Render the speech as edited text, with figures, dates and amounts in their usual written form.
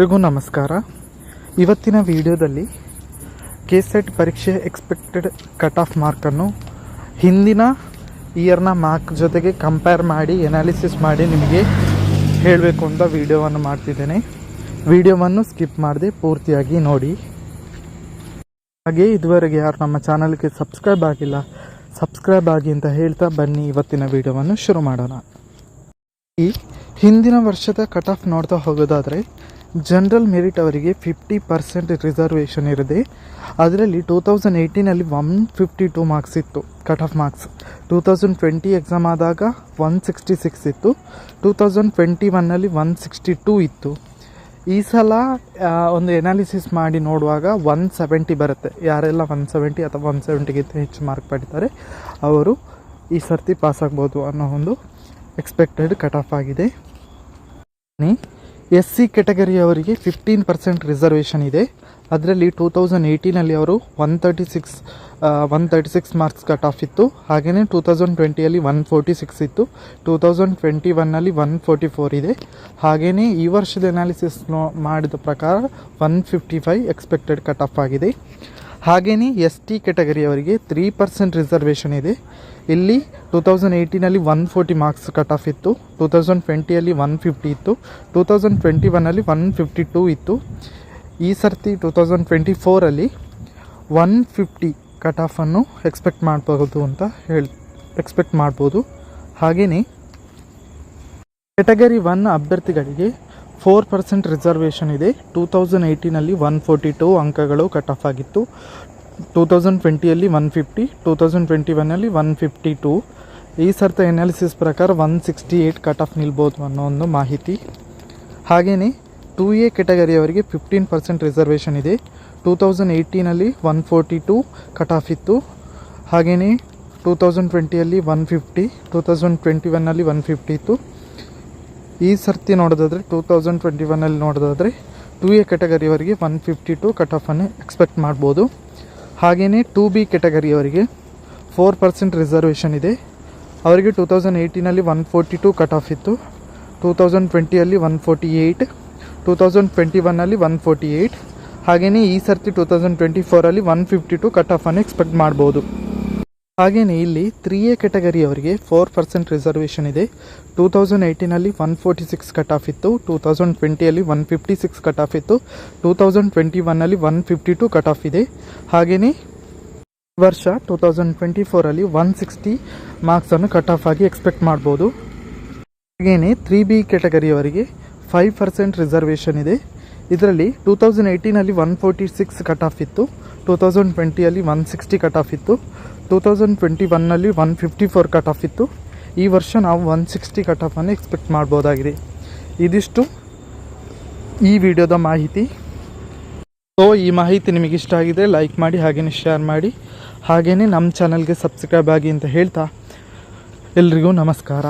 ಎಲ್ರಿಗೂ ನಮಸ್ಕಾರ. ಇವತ್ತಿನ ವಿಡಿಯೋದಲ್ಲಿ ಕೆಸೆಟ್ ಪರೀಕ್ಷೆ ಎಕ್ಸ್ಪೆಕ್ಟೆಡ್ ಕಟ್ ಆಫ್ ಮಾರ್ಕನ್ನು ಹಿಂದಿನ ಇಯರ್ನ ಮಾರ್ಕ್ ಜೊತೆಗೆ ಕಂಪೇರ್ ಮಾಡಿ ಎನಾಲಿಸಿಸ್ ಮಾಡಿ ನಿಮಗೆ ಹೇಳಬೇಕು ಅಂತ ವಿಡಿಯೋವನ್ನು ಮಾಡ್ತಿದ್ದೇನೆ. ವಿಡಿಯೋವನ್ನು ಸ್ಕಿಪ್ ಮಾಡದೆ ಪೂರ್ತಿಯಾಗಿ ನೋಡಿ. ಹಾಗೆ ಇದುವರೆಗೆ ಯಾರು ನಮ್ಮ ಚಾನಲ್ಗೆ ಸಬ್ಸ್ಕ್ರೈಬ್ ಆಗಿಲ್ಲ, ಸಬ್ಸ್ಕ್ರೈಬ್ ಆಗಿ ಅಂತ ಹೇಳ್ತಾ ಬನ್ನಿ ಇವತ್ತಿನ ವಿಡಿಯೋವನ್ನು ಶುರು ಮಾಡೋಣ. ಈ ಹಿಂದಿನ ವರ್ಷದ ಕಟ್ ಆಫ್ ನೋಡ್ತಾ ಹೋಗೋದಾದರೆ ಜನರಲ್ ಮೆರಿಟ್ ಅವರಿಗೆ 50% ರಿಸರ್ವೇಷನ್ ಇರದೆ, ಅದರಲ್ಲಿ 2018 152 ಮಾರ್ಕ್ಸ್ ಇತ್ತು ಕಟ್ ಆಫ್ ಮಾರ್ಕ್ಸ್. 2020 ಎಕ್ಸಾಮ್ ಆದಾಗ 166 ಇತ್ತು. 2021 162 ಇತ್ತು. ಈ ಸಲ ಒಂದು ಎನಾಲಿಸಿಸ್ ಮಾಡಿ ನೋಡುವಾಗ 170 ಬರುತ್ತೆ. ಯಾರೆಲ್ಲ 170 ಅಥವಾ 170ಗಿಂತ ಹೆಚ್ಚು ಮಾರ್ಕ್ ಪಡಿತಾರೆ ಅವರು ಈ ಸರ್ತಿ ಪಾಸ್ ಆಗ್ಬೋದು ಅನ್ನೋ ಒಂದು ಎಕ್ಸ್ಪೆಕ್ಟೆಡ್ ಕಟ್ ಆಫ್ ಆಗಿದೆ. SC ಕೆಟಗರಿಯವರಿಗೆ 15% ರಿಸರ್ವೇಷನ್ ಇದೆ. ಅದರಲ್ಲಿ 2018 ಅವರು 136 ಮಾರ್ಕ್ಸ್ ಕಟ್ ಆಫ್ ಇತ್ತು. ಹಾಗೆಯೇ 2020 146 ಇತ್ತು. 2021 144 ಇದೆ. ಹಾಗೆಯೇ ಈ ವರ್ಷದ ಅನಾಲಿಸಿಸ್ ಮಾಡಿದ ಪ್ರಕಾರ 155 ಎಕ್ಸ್ಪೆಕ್ಟೆಡ್ ಕಟ್ ಆಫ್ ಆಗಿದೆ. ಹಾಗೆಯೇ ST ಕೆಟಗರಿಯವರಿಗೆ 3% ರಿಸರ್ವೇಷನ್ ಇದೆ. ಇಲ್ಲಿ 2018 140 ಮಾರ್ಕ್ಸ್ ಕಟ್ ಆಫ್ ಇತ್ತು. 2020 150 ಇತ್ತು. 2021 152 ಇತ್ತು. ಈ ಸರ್ತಿ 2024 150 ಕಟ್ ಆಫನ್ನು ಎಕ್ಸ್ಪೆಕ್ಟ್ ಮಾಡ್ಬೋದು. ಹಾಗೆಯೇ ಕೆಟಗರಿ 1 ಅಭ್ಯರ್ಥಿಗಳಿಗೆ 4% ರಿಸರ್ವೇಷನ್ ಇದೆ. 2018 142 ಅಂಕಗಳು ಕಟ್ ಆಫ್ ಆಗಿತ್ತು. 2020 150, 2021 152. ಈ ಸರ್ತಿ ಎನಾಲಿಸಿಸ್ ಪ್ರಕಾರ 168 ಕಟ್ ಆಫ್ ನಿಲ್ಬೋದು ಅನ್ನೋ ಒಂದು ಮಾಹಿತಿ. ಹಾಗೆಯೇ 2A ಕೆಟಗರಿಯವರಿಗೆ 15% ರಿಸರ್ವೇಷನ್ ಇದೆ. 2018 142 ಕಟ್ ಆಫ್ ಇತ್ತು. ಹಾಗೆಯೇ 2020 150, 2021 150 ಇತ್ತು. ಈ ಸರ್ತಿ ನೋಡೋದಾದರೆ 2021 ನೋಡೋದಾದರೆ 2A ಕೆಟಗರಿಯವರಿಗೆ 152 ಕಟ್ ಆಫನ್ನು ಎಕ್ಸ್ಪೆಕ್ಟ್ ಮಾಡ್ಬೋದು. ಹಾಗೆಯೇ 2B ಕೆಟಗರಿಯವರಿಗೆ 4% ರಿಸರ್ವೇಷನ್ ಇದೆ. ಅವರಿಗೆ 2018 142 ಕಟ್ ಆಫ್ ಇತ್ತು. 2020 148, 2021 148. ಹಾಗೆಯೇ ಈ ಸರ್ತಿ 2024 152 ಕಟ್ ಆಫನ್ನು ಎಕ್ಸ್ಪೆಕ್ಟ್ ಮಾಡ್ಬೋದು. ಹಾಗೆಯೇ ಇಲ್ಲಿ 3A ಕೆಟಗರಿಯವರಿಗೆ 4% ರಿಸರ್ವೇಷನ್ ಇದೆ. 2018 146 ಕಟ್ ಆಫ್ ಇತ್ತು. 2020 156 ಕಟ್ ಆಫ್ ಇತ್ತು. 2021 152 ಕಟ್ ಆಫ್ ಇದೆ. ಹಾಗೆಯೇ ವರ್ಷ 2024 160 ಮಾರ್ಕ್ಸನ್ನು ಕಟ್ ಆಫ್ ಆಗಿ ಎಕ್ಸ್ಪೆಕ್ಟ್ ಮಾಡ್ಬೋದು. ಹಾಗೆಯೇ 3B ಕೆಟಗರಿಯವರಿಗೆ 5% ರಿಸರ್ವೇಷನ್ ಇದೆ. ಇದರಲ್ಲಿ 2018 146 ಕಟ್ ಆಫ್ ಇತ್ತು. 2020 160 ಕಟ್ ಆಫ್ ಇತ್ತು. 2021 154 ಕಟ್ ಆಫ್ ಇತ್ತು. ಈ ವರ್ಷ ನಾವು 160 ಕಟ್ ಆಫನ್ನು ಎಕ್ಸ್ಪೆಕ್ಟ್ ಮಾಡ್ಬೋದಾಗಿದೆ. ಇದಿಷ್ಟು ಈ ವಿಡಿಯೋದ ಮಾಹಿತಿ. ಸೊ ಈ ಮಾಹಿತಿ ನಿಮಗೆ ಇಷ್ಟ ಆಗಿದೆ ಲೈಕ್ ಮಾಡಿ, ಹಾಗೆಯೇ ಶೇರ್ ಮಾಡಿ, ಹಾಗೆಯೇ ನಮ್ಮ ಚಾನಲ್ಗೆ ಸಬ್ಸ್ಕ್ರೈಬ್ ಆಗಿ ಅಂತ ಹೇಳ್ತಾ ಎಲ್ರಿಗೂ ನಮಸ್ಕಾರ.